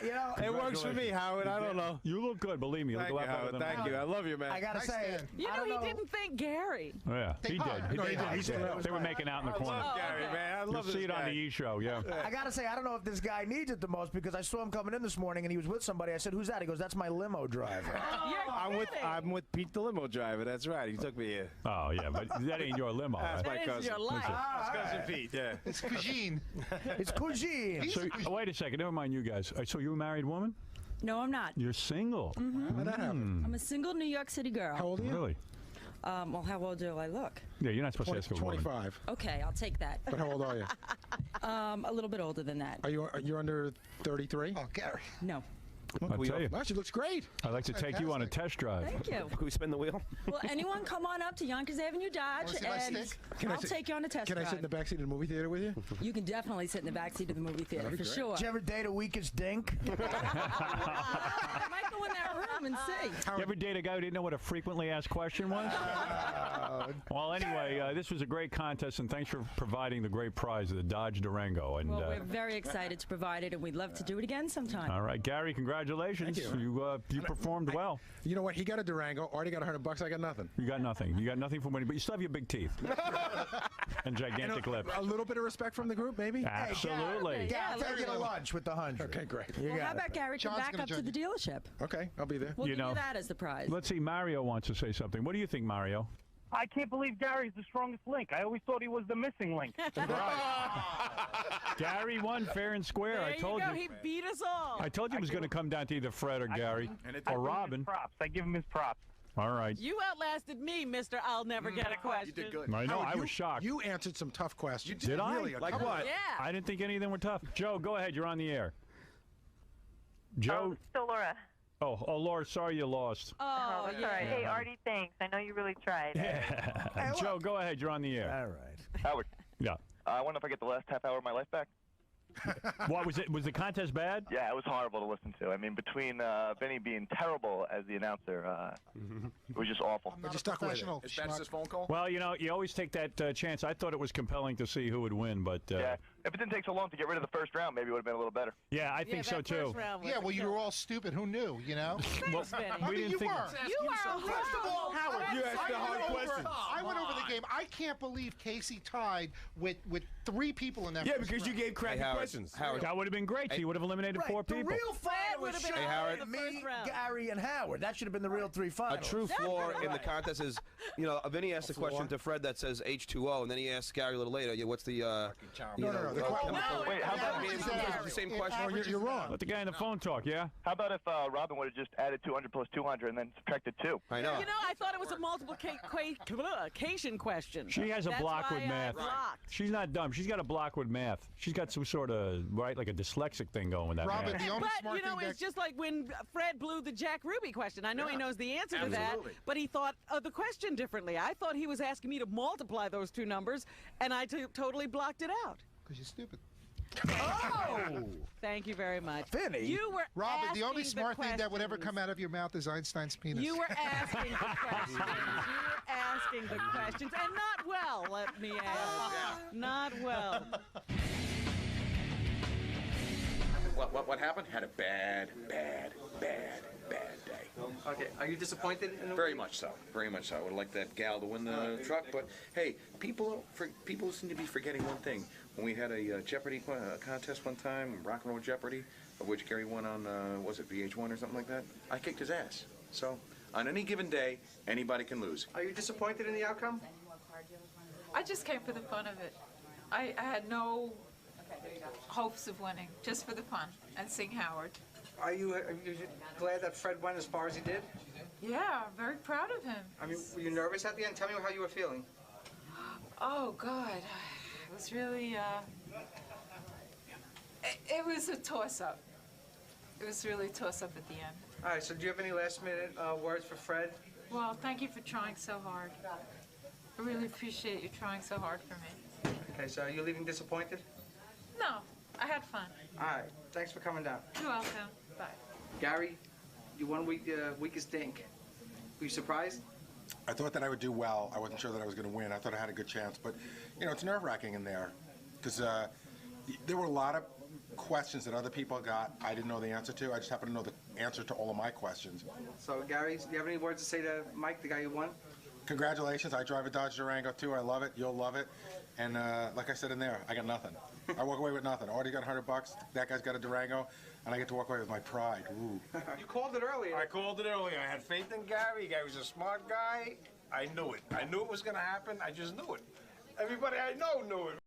You know, it works for me, Howard. I don't know. You look good, believe me. You Thank look a you, lot better Howard. than Thank I you. I love you, man. I gotta say, You I know, don't he didn't thank Gary. Oh, yeah, he did. No, he did. He's They were making out in the corner. love Gary, man. I love You'll see this it on guy. the E! Show, yeah. I gotta say, I don't know if this guy needs it the most because I saw him coming in this morning and he was with somebody. I said, "Who's that?" He goes, "That's my limo driver." I'm with Pete, the limo driver. That's right. He took me here. Oh, yeah, but that ain't your limo. That's right? my cousin. your life. That's cousin Pete. Yeah. It's Cousine. It's Cousine. So, wait a second. Never mind you guys. So you're a married woman? No, I'm not. You're single? How'd that happen? I'm a single New York City girl. How old are you? Really? Well, how old do I look? Yeah, you're not supposed to ask a woman. 25. Okay, I'll take that. But how old are you? A little bit older than that. Are you under 33? Oh, Gary. No. I'll tell you. Wow, she looks great. I'd like to take you on a test drive. Thank you. Can we spin the wheel? Well, anyone come on up to Yonkers Avenue Dodge, Wanna see my and stick? I'll take you on a test Can drive. I sit in the backseat of the movie theater with you? You can definitely sit in the back seat of the movie theater, That'd for be great. sure. Did you ever date a weakest dink? I might go in that room and see. You ever date a guy who didn't know what a frequently asked question was? Well, anyway, this was a great contest, and thanks for providing the great prize of the Dodge Durango. And Well, we're very excited to provide it, and we'd love to do it again sometime. all right, Gary, congratulations. Thank you. You performed well. You know what? He got a Durango. Artie got $100. I got nothing. You got nothing. You got nothing from winning, but you still have your big teeth and gigantic lips. A little bit of respect from the group, maybe? Absolutely. Yeah, I'll take you to lunch with the 100. Okay, great. You Well, got how it. about Gary come John's back gonna up to join the dealership? Okay, I'll be there. We'll You give know, you that as the prize. Let's see. Mario wants to say something. What do you think, Mario? I can't believe Gary's the strongest link. I always thought he was the missing link. Gary won fair and square. There I told you go. you. He beat us all. I told you it was going to come down to either Fred or Gary or Robin. I give him his props. All right. You outlasted me, Mr. I'll never get a question. You did good. I know. Howard, I was shocked. You answered some tough questions. Did I? Really, Like what? Yeah. I didn't think any of them were tough. Joe, go ahead. You're on the air. Joe. Still Laura. Oh, Laura, sorry you lost. Oh, that's all right. Hey, Artie, thanks. I know you really tried. Joe, go ahead. You're on the air. All right. Howard. Yeah. I wonder if I get the last half hour of my life back. What was it? Was the contest bad? Yeah, it was horrible to listen to. I mean, between Vinny being terrible as the announcer, it was just awful. But you stuck with it. Is that his phone call? Well, you know, you always take that chance. I thought it was compelling to see who would win, but Yeah, if it didn't take so long to get rid of the first round, maybe it would have been a little better. yeah, I think so too. Yeah, well, you were all stupid. Who knew, you know? Well, I we mean, didn't you think. were. First of all, Howard, you asked the hard questions. I went over the game. I can't believe Casey tied with 3 people in that. Yeah, first because you round. gave crappy questions. That would have been great. He would have eliminated 4 The people. real final would was have been Sean, Howard. me, The first round. Gary, and Howard. That should have been the real 3 A finals. true flaw in the contest is, you know, Vinny asked a question to Fred that says H2O, and then he asked Gary a little later, yeah, what's the, No. Wait, how about the same question. You're wrong. Let the guy on the phone talk, yeah? How about if Robin would have just added 200 plus 200 and then subtracted 2? I know. You know, I thought it was a multiplication question. She has a That's block why with I math. blocked. She's not dumb. She's got a block with math. She's got some sort of, right, like a dyslexic thing going with that Robin, math. the only But, smart you know, thing it's just like when Fred blew the Jack Ruby question. I know he knows the answer to that, Absolutely. but he thought of the question differently. I thought he was asking me to multiply those 2 numbers, and I totally blocked it out. because you're stupid. Oh! Thank you very much. Vinny. You were Robin, the only asking smart thing that would ever questions. come out of your mouth is Einstein's penis. You were asking the questions. You were asking the questions, and not well, let me add. Not well. What happened? Had a bad day. Okay, are you disappointed in the Very much so. Very much so. I would have liked that gal to win the truck, but hey, people seem to be forgetting one thing. When we had a Jeopardy contest one time, Rock and Roll Jeopardy, of which Gary won on, was it VH1 or something like that? I kicked his ass. So, on any given day, anybody can lose. Are you disappointed in the outcome? I just came for the fun of it. I had no hopes of winning, just for the fun, and sing Howard. Are you glad that Fred went as far as he did? Yeah, I'm very proud of him. I mean, were you nervous at the end? Tell me how you were feeling. Oh, God. It was really, it was a toss-up. It was really a toss-up at the end. All right, so do you have any last-minute words for Fred? Well, thank you for trying so hard. I really appreciate you trying so hard for me. Okay, so are you leaving disappointed? No, I had fun. All right, thanks for coming down. You're welcome. Bye. Gary, you won weakest Dink. Were you surprised? I thought that I would do well. I wasn't sure that I was going to win. I thought I had a good chance. But, you know, it's nerve-wracking in there because there were a lot of questions that other people got I didn't know the answer to. I just happened to know the answer to all of my questions. So, Gary, do you have any words to say to Mike, the guy who won? Congratulations. I drive a Dodge Durango, too. I love it. You'll love it. And like I said in there, I got nothing. I walk away with nothing. Artie got $100. That guy's got a Durango. And I get to walk away with my pride. Ooh. You called it earlier. I called it earlier. I had faith in Gary. Gary was a smart guy. I knew it. I knew it was going to happen. I just knew it. Everybody I know knew it.